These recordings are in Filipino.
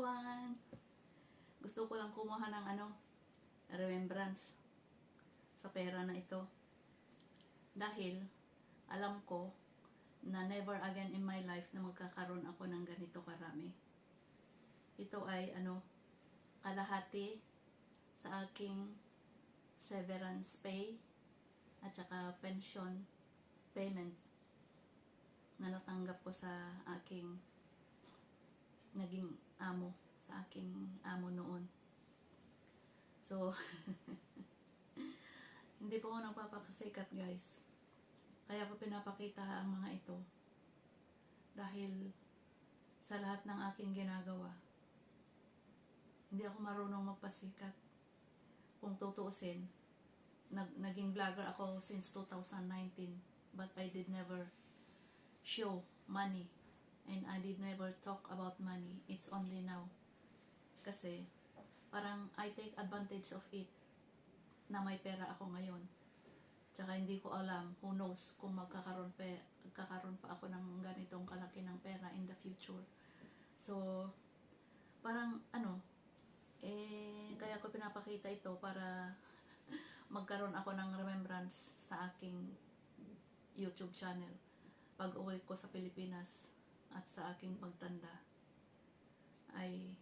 everyone! Gusto ko lang kumuha ng remembrance sa pera na ito. Dahil alam ko na never again in my life na magkakaroon ako ng ganito karami. Ito ay kalahati sa aking severance pay at saka pension payment na natanggap ko sa aking naging amo, sa aking amo noon. So, hindi po ako nagpapakasikat, guys. Kaya ko pinapakita ang mga ito. Dahil sa lahat ng aking ginagawa, hindi ako marunong magpasikat. Kung tutuusin, naging vlogger ako since 2019, but I did never show money. And I did never talk about money. It's only now. Kasi, parang I take advantage of it na may pera ako ngayon. Tsaka hindi ko alam, who knows, kung magkakaroon pa ako ng ganitong kalaki ng pera in the future. So, parang kaya ko pinapakita ito para magkaroon ako ng remembrance sa aking YouTube channel pag uwi ko sa Pilipinas at sa aking pagtanda ay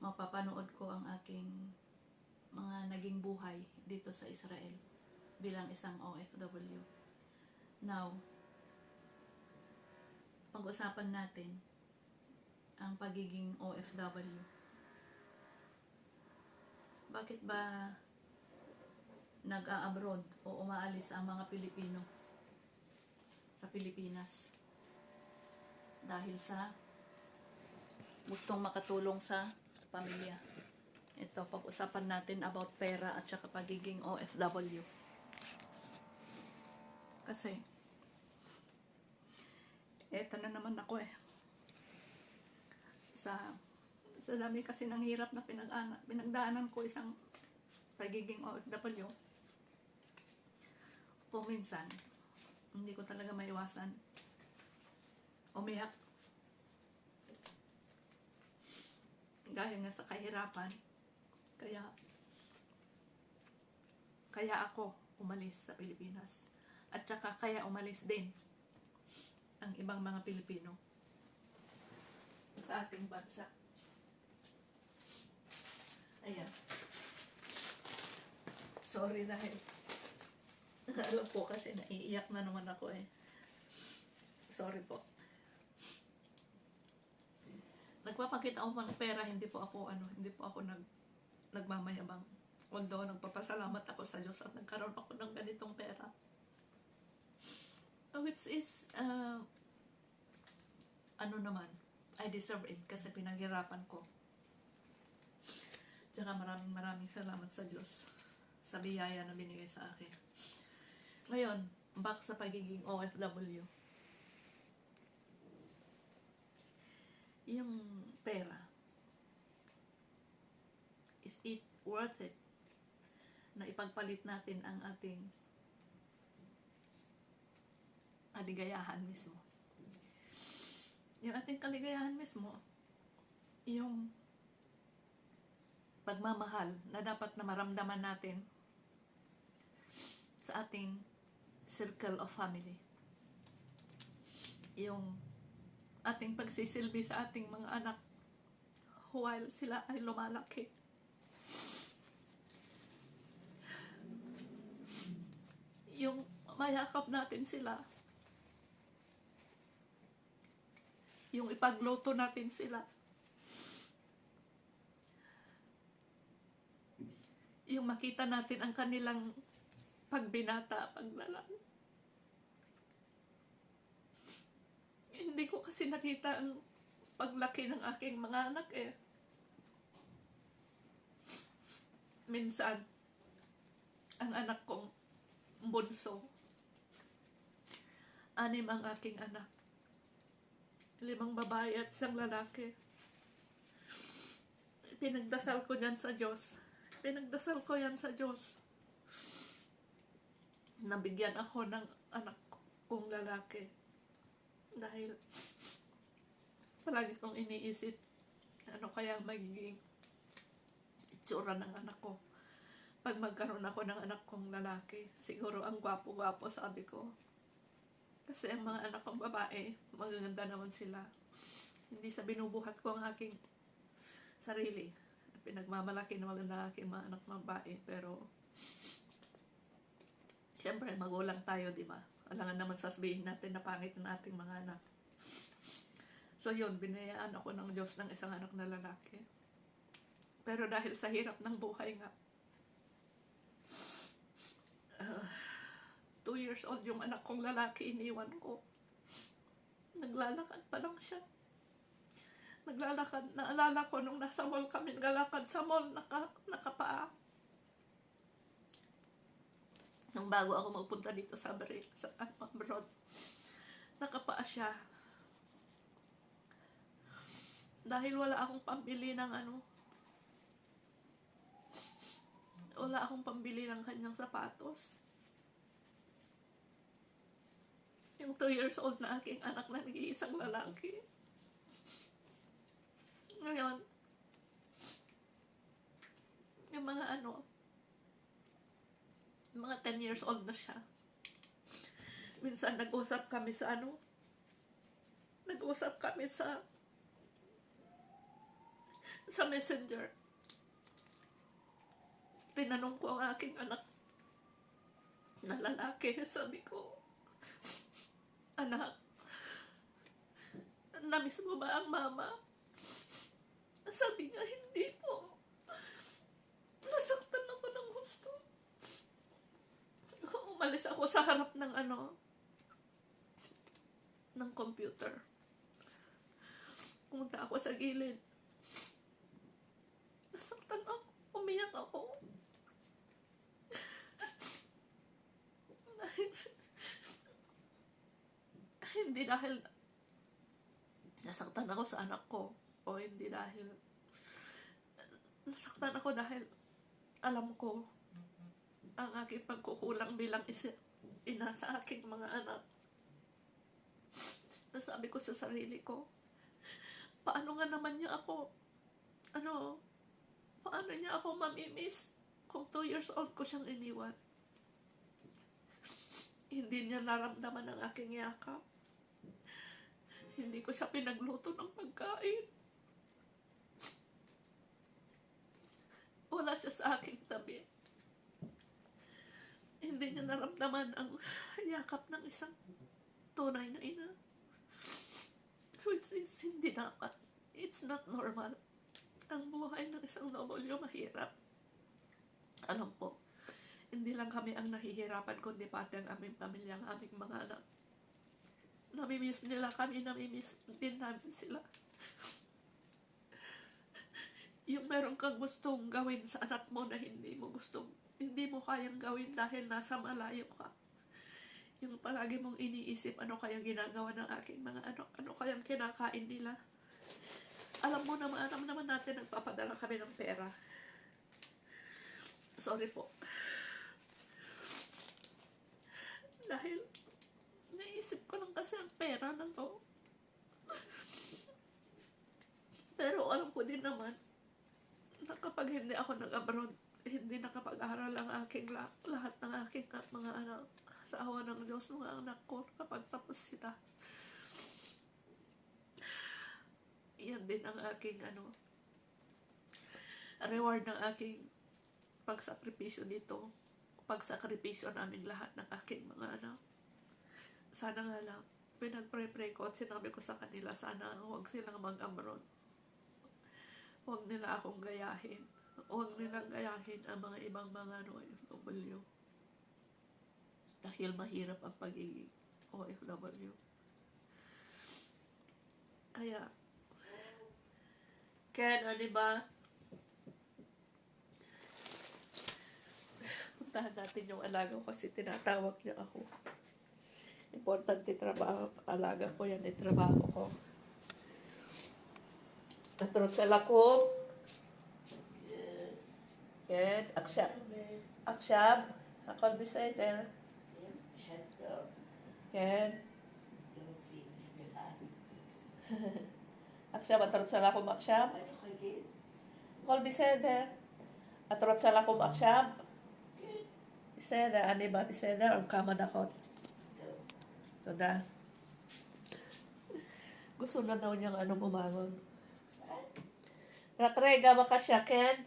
mapapanood ko ang aking mga naging buhay dito sa Israel bilang isang OFW. Now, pag-usapan natin ang pagiging OFW. Bakit ba nag-a-abroad o umaalis ang mga Pilipino sa Pilipinas? Dahil sa gustong makatulong sa pamilya. Ito, pag-usapan natin about pera at saka pagiging OFW. Kasi, eto na naman ako Sa dami kasi ng hirap na pinagdaanan ko isang pagiging OFW. Kung minsan, hindi ko talaga maiwasan umiyak. Dahil nga sa kahirapan, kaya ako umalis sa Pilipinas. At saka kaya umalis din ang ibang mga Pilipino sa ating bansa. Ayan. Sorry dahil alam po kasi naiiyak na naman ako Sorry po. Nagpapakita ako ng pera, hindi po ako nagmamayabang. Although nagpapasalamat ako sa Diyos at nagkaroon ako ng ganitong pera. Which is naman, I deserve it kasi pinaghirapan ko. Tsaka maraming salamat sa Diyos sa biyaya na binigay sa akin. Ngayon, back sa pagiging OFW. Yung pera, is it worth it na ipagpalit natin ang ating kaligayahan mismo? Yung ating kaligayahan mismo, yung pagmamahal na dapat na maramdaman natin sa ating circle of family. Yung ating pagsisilbi sa ating mga anak while sila ay lumalaki. Yung mayakap natin sila. Yung ipagluto natin sila. Yung makita natin ang kanilang pagbinata, paglalang. Hindi ko kasi nakita ang paglaki ng aking mga anak Minsan, ang anak kong bunso, 6 ang aking anak. 5 babae at 1 lalaki. Pinagdasal ko yan sa Diyos. Pinagdasal ko yan sa Diyos. Nabigyan ako ng anak kong lalaki. Dahil palagi kong iniisip Ano kaya magiging itsura ng anak ko pag magkaroon ako ng anak kong lalaki. Siguro ang gwapo-gwapo, sabi ko. Kasi ang mga anak kong babae, magaganda naman sila. Hindi sa binubuhat ko ang aking sarili. Pinagmamalaki na maganda ang aking mga anak na babae. Pero, siyempre, magulang tayo, di ba? Alangan naman sasabihin natin na pangit ang ating mga anak. So yun, binayaan ako ng Diyos ng isang anak na lalaki. Pero dahil sa hirap ng buhay nga, 2 years old yung anak kong lalaki, iniwan ko. Naglalakad pa lang siya. Naglalakad, naalala ko nung nasa mall kami, naglalakad sa mall, nakapaa. Nung bago ako magpunta dito sa abroad, nakapaa siya. Dahil wala akong pambili ng wala akong pambili ng kanyang sapatos. Yung 2 years old na aking anak na nag-iisang lalaki. Ngayon, yung mga 10 years old na siya. Minsan nag-usap kami sa Messenger. Tinanong ko ang aking anak na lalaki. Sabi ko, anak, namiss mo ba ang mama? Sabi niya, hindi po. Nasaktan ako ng gusto. Umalis ako sa harap ng ng computer. Pumunta ako sa gilid. Nasaktan ako. Umiyak ako. Hindi dahil nasaktan ako sa anak ko, o hindi dahil nasaktan ako dahil alam ko ang aking pagkukulang bilang ina sa aking mga anak. Nasabi ko sa sarili ko, paano nga naman niya ako paano niya ako mamimiss kung 2 years old ko siyang iniwan? Hindi niya naramdaman ang aking yakap. Hindi ko siya pinagluto ng pagkain. Wala siya sa aking tabi. Hindi niya naramdaman ang yakap ng isang tunay na ina. Which is hindi dapat. It's not normal. Ang buhay ng isang W mahirap. Alam po, hindi lang kami ang nahihirapan, kundi pati ang aming pamilya, ang aming mga anak. Namimiss nila kami, namimiss din namin sila. Yung meron kang gustong gawin sa anak mo na hindi mo kayang gawin dahil nasa malayo ka. Yung palagi mong iniisip, ano kaya ginagawa ng aking mga anak, ano kayang kinakain nila. Alam naman natin, nagpapadala kami ng pera. Sorry po. Dahil naisip ko lang kasi ang pera na to. Pero alam ko din naman na kapag hindi ako nag-abroad, hindi nakapag-aral ang aking lahat ng aking mga anak. Sa awa ng Diyos, mga anak ko, kapag tapos sila, yan din ang aking reward ng aking pagsakripisyo dito. Pagsakripisyo namin lahat ng aking mga anak. Sana nga lang, pinag-pray ko at sinabi ko sa kanila, sana huwag silang mag-abroad. Huwag nila akong gayahin. Huwag nilang gayahin ang mga ibang mga OFW. Dahil mahirap ang pagiging OFW. Kaya, diba, puntahan natin yung alaga ko kasi tinatawag niya ako. Importante trabaho. Alaga ko yan, trabaho ko. Natrot sa lako. Ken, aksyab. Akol beside Ken. עכשיו אתרות שלכם עכשיו? כל בסדר. אתרות שלכם עכשיו? בסדר, אני בא בסדר, עוד כמה דקות. תודה. Gusto na daw niyang bumangon. Ratrega ba ka siya, Ken?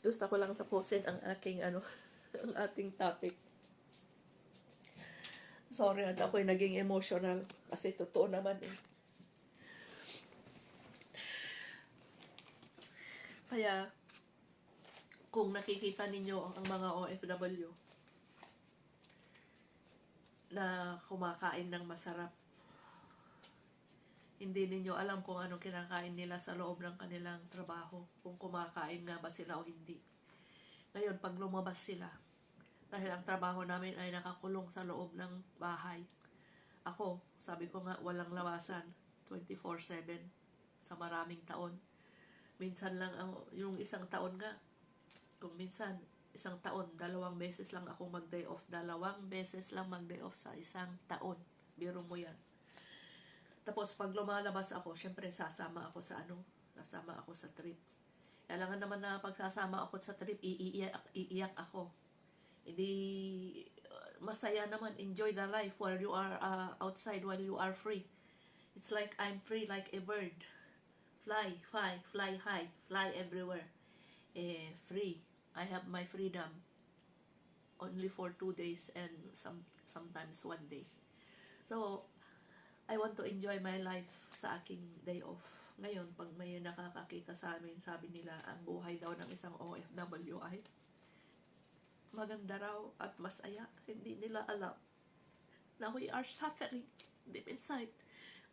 Gusto ko lang tapusin ang aking ang ating topic. Sorry at ako'y naging emotional kasi totoo naman eh. Kaya, kung nakikita ninyo ang mga OFW na kumakain ng masarap, hindi ninyo alam kung anong kinakain nila sa loob ng kanilang trabaho, kung kumakain nga ba sila o hindi. Ngayon, pag lumabas sila, dahil ang trabaho namin ay nakakulong sa loob ng bahay. Ako, sabi ko nga, walang lawasan, 24/7 sa maraming taon. Minsan lang, yung isang taon nga, kung minsan, isang taon, 2 beses lang ako mag-day off. 2 beses lang mag-day off sa isang taon. Biro mo yan. Tapos, pag lumalabas ako, syempre, sasama ako sa trip. Kailangan naman na pagsasama ako sa trip, iiyak ako. Hindi, masaya naman, enjoy the life while you are outside, while you are free. It's like I'm free like a bird. Fly high, fly everywhere. Free. I have my freedom only for 2 days and sometimes 1 day. So, I want to enjoy my life sa aking day off. Ngayon, pag may nakakakita sa amin, sabi nila, ang buhay daw ng isang OFW ay maganda raw at masaya. Hindi nila alam na we are suffering deep inside.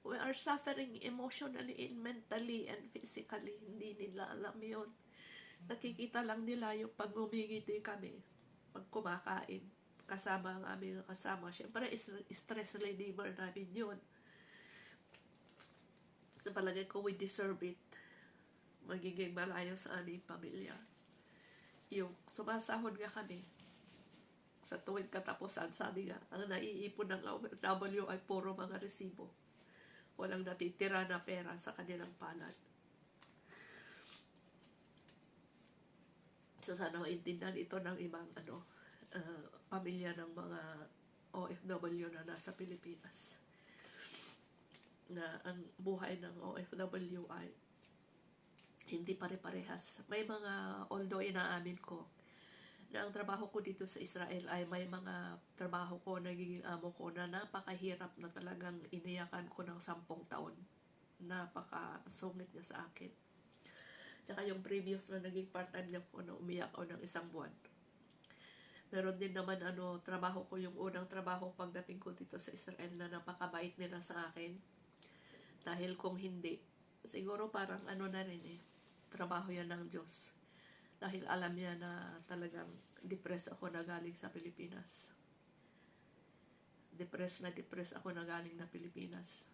We are suffering emotionally and mentally and physically. Hindi nila alam yun. Nakikita lang nila yung pag ngumingiti kami, pag kumakain, kasama ang aming kasama. Siyempre, stress reliever namin yun. Sa palagay ko, we deserve it. Magiging malayo sa aming pamilya. Yung sumasahod nga kami, sa tuwing katapusan, sabi nga, ang naiipon ng OFW ay puro mga resibo. Walang natitira na pera sa kanilang palad. So, sana maintindihan ito ng ibang pamilya ng mga OFW na nasa Pilipinas. Na ang buhay ng OFW ay hindi pare-parehas. May mga, although inaamin ko, na ang trabaho ko dito sa Israel ay may mga trabaho ko, nagiging amo ko na napakahirap na talagang iniyakan ko ng 10 taon. Napakasungit niya sa akin. Tsaka yung previous na naging part-time niya ko na umiyak ako ng 1 buwan. Meron din naman trabaho ko, yung unang trabaho pagdating ko dito sa Israel na napakabait nila sa akin. Dahil kung hindi, siguro parang na rin trabaho yan ng Diyos. Dahil alam niya na talagang depressed ako na galing sa Pilipinas. Depressed ako na galing na Pilipinas.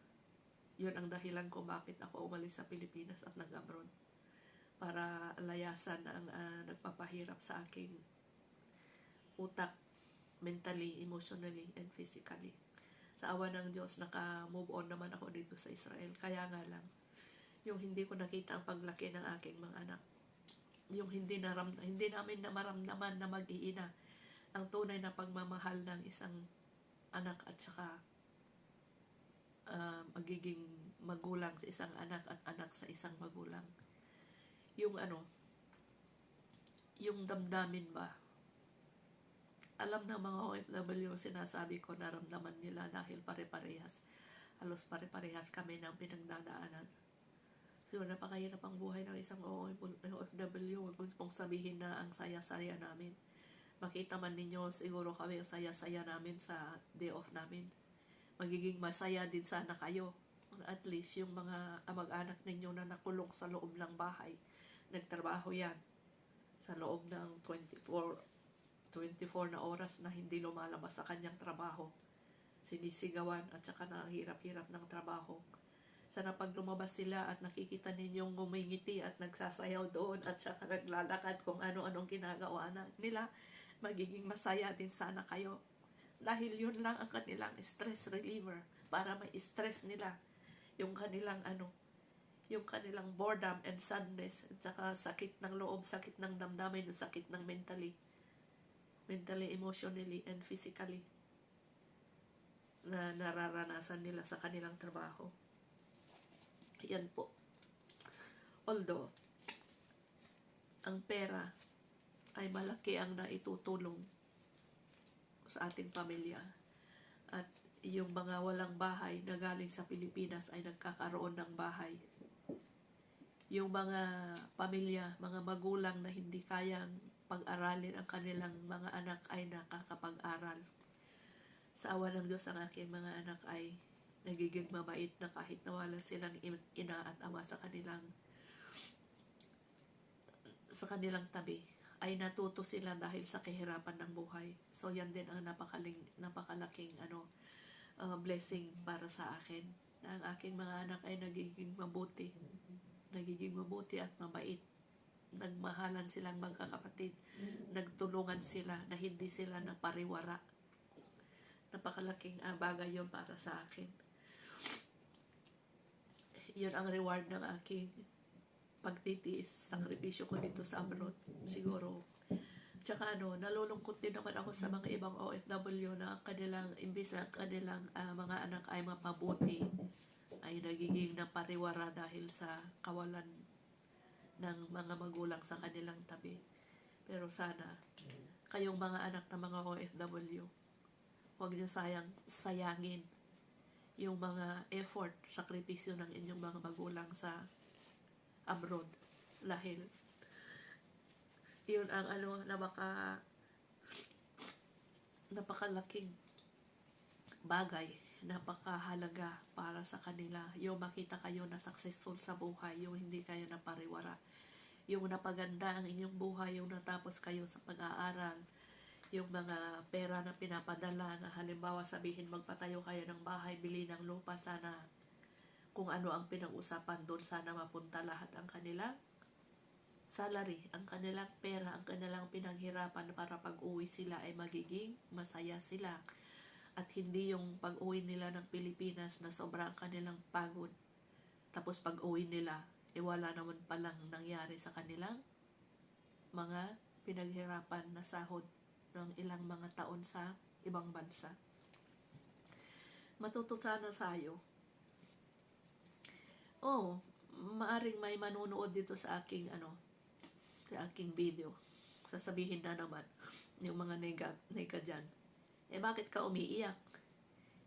Yun ang dahilan kung bakit ako umalis sa Pilipinas at nag-abroad. Para layasan ang nagpapahirap sa aking utak, mentally, emotionally, and physically. Sa awa ng Diyos, naka-move on naman ako dito sa Israel. Kaya nga lang, yung hindi ko nakita ang paglaki ng aking mga anak. Yung hindi namin na maramdaman na mag-iina ang tunay na pagmamahal ng isang anak at saka magiging magulang sa isang anak at anak sa isang magulang. Yung damdamin ba? Alam ng mga OFW sinasabi ko, naramdaman nila dahil pare-parehas. Halos pare-parehas kami ng pinagdadaanan. So, napakahirap ang buhay ng isang OFW. Huwag pong sabihin na ang saya-saya namin. Makita man ninyo, siguro kami ang saya-saya namin sa day off namin. Magiging masaya din sana kayo. At least yung mga kamag-anak ninyo na nakulong sa loob ng bahay, nagtrabaho yan sa loob ng 24 na oras na hindi lumalabas sa kanyang trabaho. Sinisigawan at saka hirap-hirap ng trabaho. Sana pag lumabas sila at nakikita ninyong ngumingiti at nagsasayaw doon at saka naglalakad kung ano-anong ginagawa nila, magiging masaya din sana kayo Dahil yun lang ang kanilang stress reliever para may stress nila yung kanilang yung kanilang boredom and sadness at saka sakit ng loob, sakit ng damdamin, sakit ng mentally, emotionally, and physically na nararanasan nila sa kanilang trabaho. Yan po. Although, ang pera ay malaki ang naitutulong sa ating pamilya. At yung mga walang bahay na galing sa Pilipinas ay nagkakaroon ng bahay. Yung mga pamilya, mga magulang na hindi kayang pag-aralin ang kanilang mga anak ay nakakapag-aral. Sa awa ng Diyos, ang aking mga anak ay nagiging mabait na kahit nawala silang ina at ama sa kanilang tabi, ay natuto sila dahil sa kahirapan ng buhay. So yan din ang napakalaking blessing para sa akin, na ang aking mga anak ay nagiging mabuti at mabait. Nagmahalan silang magkakapatid, nagtulungan sila na hindi sila napariwara. Napakalaking bagay yun para sa akin. Yun ang reward ng aking pagtitiis, sakripisyo ko dito sa abroad. Siguro. Tsaka nalulungkot din naman ako sa mga ibang OFW na imbis na kanilang mga anak ay mapabuti, ay nagiging napariwara dahil sa kawalan ng mga magulang sa kanilang tabi. Pero sana, kayong mga anak ng mga OFW, huwag niyo sayangin yung mga effort, sakripisyo ng inyong mga magulang sa abroad. Dahil yun ang napakalaking bagay, napakahalaga para sa kanila. Yung makita kayo na successful sa buhay, yung hindi kayo napariwara, yung napaganda ang inyong buhay, yung natapos kayo sa pag-aaral, yung mga pera na pinapadala, na halimbawa sabihin magpatayo kayo ng bahay, bili ng lupa, sana kung ano ang pinag-usapan doon, sana mapunta lahat ang kanilang salary, ang kanilang pera, ang kanilang pinaghirapan para pag-uwi sila ay magiging masaya sila. At hindi yung pag-uwi nila ng Pilipinas na sobrang kanilang pagod. Tapos pag-uwi nila, wala naman palang nangyari sa kanilang mga pinaghirapan na sahod ng ilang mga taon sa ibang bansa. Matututo na tayo. Maaring may manunood dito sa aking video. Sasabihin na naman yung mga nega dyan, bakit ka umiiyak?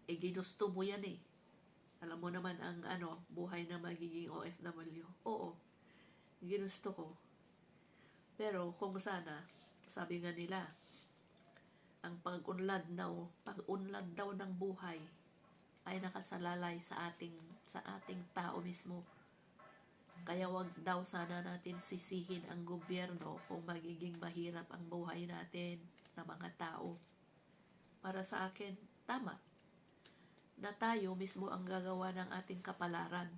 Ginusto mo yan eh. Alam mo naman ang buhay na magiging OFW. Oo, ginusto ko. Pero kung sana, sabi nga nila, ang pag-unlad daw ng buhay ay nakasalalay sa ating tao mismo. Kaya wag daw sana natin sisihin ang gobyerno kung magiging mahirap ang buhay natin na mga tao. Para sa akin, tama na tayo mismo ang gagawa ng ating kapalaran,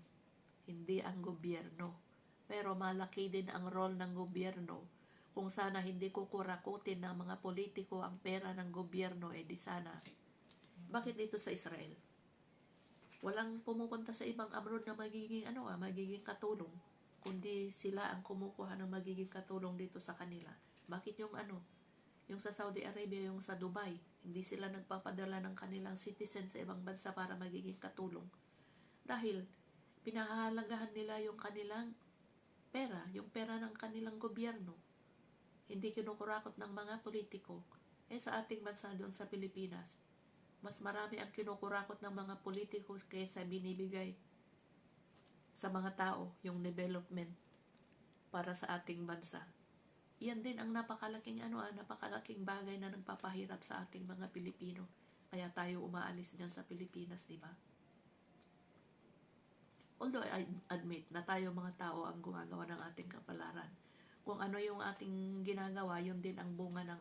hindi ang gobyerno. Pero malaki din ang role ng gobyerno. Kung sana hindi kukurakutin ng mga politiko ang pera ng gobyerno, di sana. Bakit dito sa Israel? Walang pumupunta sa ibang abroad na magiging katulong, kundi sila ang kumukuha ng magiging katulong dito sa kanila. Bakit yung sa Saudi Arabia, yung sa Dubai, hindi sila nagpapadala ng kanilang citizen sa ibang bansa para magiging katulong? Dahil pinahahalagahan nila yung kanilang pera, yung pera ng kanilang gobyerno. Hindi kinukurakot ng mga politiko. Sa ating bansa doon sa Pilipinas, mas marami ang kinukurakot ng mga politiko kaysa binibigay sa mga tao yung development para sa ating bansa. Yan din ang napakalaking bagay na nagpapahirap sa ating mga Pilipino. Kaya tayo umaalis niyan sa Pilipinas, di ba? Although I admit na tayo mga tao ang gumagawa ng ating kapalaran. Kung ano yung ating ginagawa, yun din ang bunga ng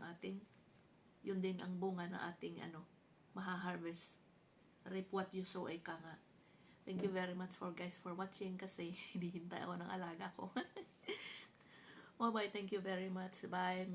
ating maha-harvest. Reap what you sow, ika nga. Thank you very much for watching kasi hinihintay ako ng alaga ko. Bye-bye. Thank you very much. Bye.